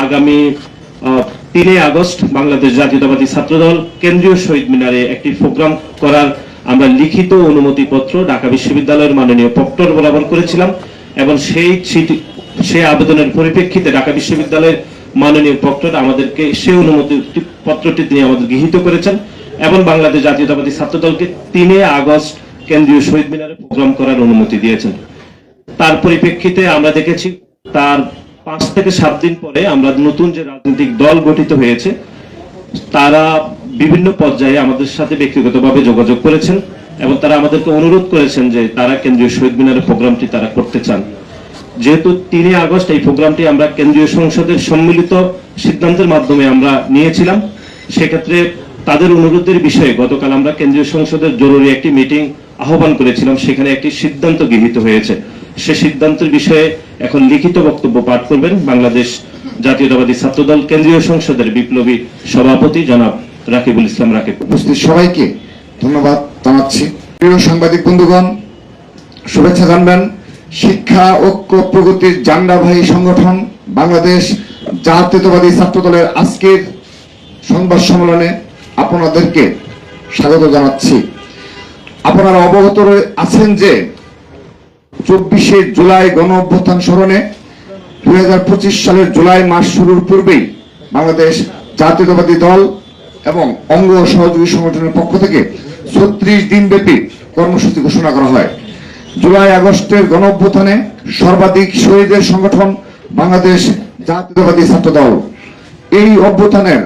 আগামী 3 আগস্ট বাংলাদেশ জাতীয়তাবাদী ছাত্রদল কেন্দ্রীয় শহীদ মিনারে একটি প্রোগ্রাম করার আমরা লিখিত অনুমতিপত্র ঢাকা বিশ্ববিদ্যালয়ের মাননীয় প্রক্টর বরাবর করেছিলাম এবং সেই আবেদনের পরিপ্রেক্ষিতে ঢাকা বিশ্ববিদ্যালয়ের মাননীয় প্রক্টর আমাদেরকে সেই অনুমতি পত্রটি তিনি আমাদের গৃহীত করেছেন এবং বাংলাদেশ জাতীয়তাবাদী ছাত্রদলকে 3 আগস্ট কেন্দ্রীয় শহীদ মিনারে প্রোগ্রাম করার অনুমতি দিয়েছেন। তার পরিপ্রেক্ষিতে আমরা দেখেছি তার 5 থেকে 7 দিন পরে আমরা নতুন যে রাজনৈতিক দল গঠিত হয়েছে তারা বিভিন্ন পর্যায়ে আমাদের সাথে ব্যক্তিগতভাবে যোগাযোগ করেছেন এবং তারা আমাদেরকে অনুরোধ করেছেন যে তারা কেন্দ্রীয় শহীদ মিনারের প্রোগ্রামটি তারা করতে চান। যেহেতু 3 আগস্ট এই প্রোগ্রামটি আমরা কেন্দ্রীয় সংসদের সম্মিলিত সিদ্ধান্তের মাধ্যমে আমরা নিয়েছিলাম, সেক্ষেত্রে তাদের অনুরোধের বিষয়ে গতকাল আমরা কেন্দ্রীয় সংসদের জরুরি একটি মিটিং আহ্বান করেছিলাম, সেখানে একটি সিদ্ধান্ত গৃহীত হয়েছে। সে সিদ্ধান্তের বিষয়ে এখন লিখিত বক্তব্য পাঠ করবেন বাংলাদেশ জাতীয়তাবাদী ছাত্রদল কেন্দ্রীয় সংসদের বিপ্লবী সভাপতি জনাব রাকিবুল ইসলাম রাকিব। উপস্থিত সবাইকে ধন্যবাদ জানাচ্ছি। প্রিয় সাংবাদিক বন্ধুগণ, শুভেচ্ছা জানবেন। শিক্ষা ঐক্য প্রগতির জান্ডাবাহী সংগঠন বাংলাদেশ জাতীয়তাবাদী ছাত্রদলের আজকের সংবাদ সম্মেলনে আপনাদেরকে স্বাগত জানাচ্ছি। আপনারা অবগত আছেন যে 24শে জুলাই গণ অভ্যুত্থান স্মরণে 2025 সালের জুলাই মাস শুরুর পূর্বেই বাংলাদেশ জাতীয়তাবাদী দল এবং অঙ্গ সহযোগী সংগঠনের পক্ষ থেকে 36 দিন ব্যাপী কর্মসূচি ঘোষণা করা হয়। জুলাই আগস্টের গণ অভ্যুত্থানে সর্বাধিক শহীদের সংগঠন বাংলাদেশ জাতীয়তাবাদী ছাত্রদল। এই অভ্যুত্থানের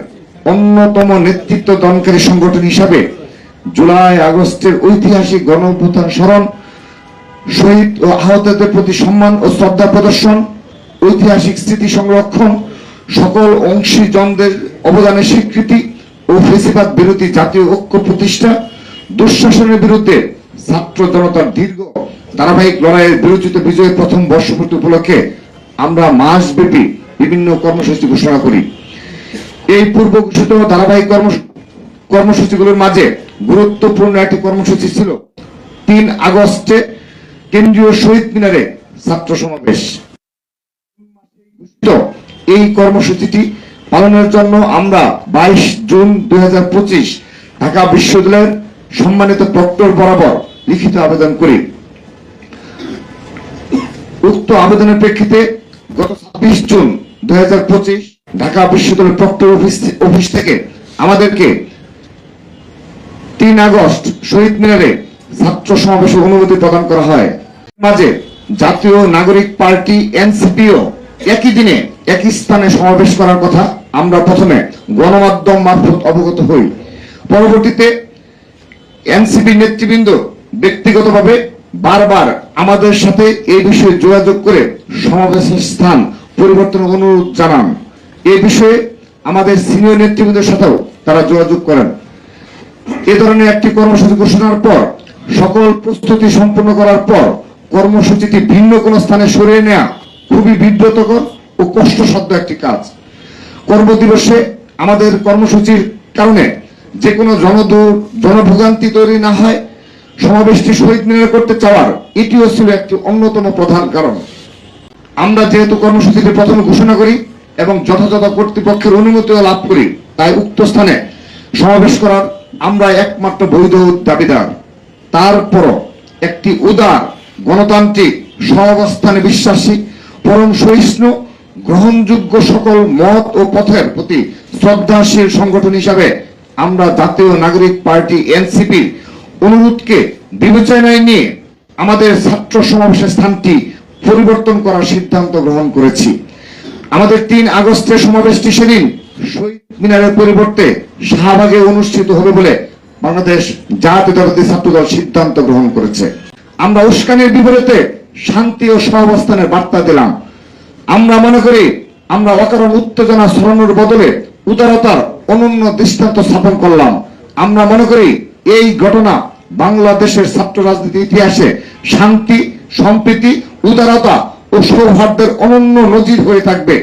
অন্যতম নেতৃত্ব দানকারী সংগঠন হিসাবে জুলাই আগস্টের ঐতিহাসিক গণ অভ্যুত্থান স্মরণ, শহীদ ও আহতদের প্রতি সম্মান ও শ্রদ্ধা প্রদর্শন, ঐতিহাসিক স্মৃতি সংরক্ষণ, সকল অংশীজনদের অবদানের স্বীকৃতি ও ফেসিবাদ বিরোধী জাতীয় ঐক্য প্রতিষ্ঠা, দুঃশাসনের বিরুদ্ধে ছাত্র জনতার দীর্ঘ ধারাবাহিক লড়াইয়ের বিরোচিত বিজয়ের প্রথম বর্ষপূর্তি উপলক্ষে আমরা মাসব্যাপী বিভিন্ন কর্মসূচি ঘোষণা করি। এই পূর্ব ঘোষিত ধারাবাহিক কর্মসূচিগুলোর মাঝে গুরুত্বপূর্ণ একটি কর্মসূচি ছিল 3 আগস্টে কেন্দ্রীয় শহীদ মিনারে ছাত্র সমাবেশ। এই কর্মসূচিটি পালনের জন্য আমরা 22 জুন 2025 ঢাকা বিশ্ববিদ্যালয়ের সম্মানিত প্রক্টর বরাবর লিখিত আবেদন করি। উক্ত আবেদনের প্রেক্ষিতে গত 26 জুন 2025 ঢাকা বিশ্ববিদ্যালয়ের প্রক্টর অফিস থেকে আমাদেরকে 3 আগস্ট শহীদ মিনারে ছাত্র সমাবেশের অনুমতি প্রদান করা হয়। মাঝে জাতীয় নাগরিক পার্টি এনসিপিও একই দিনে একই স্থানে সমাবেশ করার কথা আমরা প্রথমে গণমাধ্যম মারফত অবগত হই। পরবর্তীতে এনসিপি নেতৃবৃন্দ ব্যক্তিগতভাবে বারবার আমাদের সাথে এই বিষয়ে যোগাযোগ করে সমাবেশের স্থান পরিবর্তনের অনুরোধ জানান। এই বিষয়ে আমাদের সিনিয়র নেতৃবৃন্দের সাথেও তারা যোগাযোগ করেন। এ ধরনের একটি কর্মসূচি ঘোষণার পর সকল প্রস্তুতি সম্পন্ন করার পর কর্মসূচিটি ভিন্ন কোনো স্থানে সরিয়ে নেওয়া খুবই বিব্রতকর ও কষ্টসাধ্য একটি কাজ। কর্মদিবসে আমাদের কর্মসূচির কারণে যে কোনো জনভোগান্তি তৈরি না হয় সমাবেশটি শহীদ মিনারে করতে চাওয়ার এটিও ছিল একটি অন্যতম প্রধান কারণ। আমরা যেহেতু কর্মসূচিটি প্রথমে ঘোষণা করি এবং যথাযথ কর্তৃপক্ষের অনুমতিও লাভ করি, তাই উক্ত স্থানে সমাবেশ করার আমরা একমাত্র বৈধ দাবিদার। তারপরও একটি উদার গণতান্ত্রিক সহাবস্থানে বিশ্বাসী পরম সহিষ্ণু গ্রহণযোগ্য সকল মত ও পথের প্রতি শ্রদ্ধাশীল সংগঠন হিসাবে আমরা জাতীয় নাগরিক পার্টি এনসিপির অনুরোধকে বিবেচনায় নিয়ে আমাদের ছাত্র সমাবেশের স্থানটি পরিবর্তন করার সিদ্ধান্ত গ্রহণ করেছি। আমাদের 3 আগস্টের সমাবেশটি সেদিন শহীদ মিনারের পরিবর্তে শাহবাগে অনুষ্ঠিত হবে বলে বাংলাদেশ জাতীয়তাবাদী ছাত্রদল সিদ্ধান্ত গ্রহণ করেছে। আমরা উস্কানির বিপরীতে শান্তি ও সহাবস্থানের বার্তা দিলাম। আমরা মনে করি আমরা অকারণ উত্তেজনা ছড়ানোর বদলে উদারতার অনন্য দৃষ্টান্ত স্থাপন করলাম। আমরা মনে করি এই ঘটনা বাংলাদেশের ছাত্র রাজনীতির ইতিহাসে শান্তি, সম্প্রীতি, উদারতা ও সৌহার্দ্যের অনন্য নজির হয়ে থাকবে।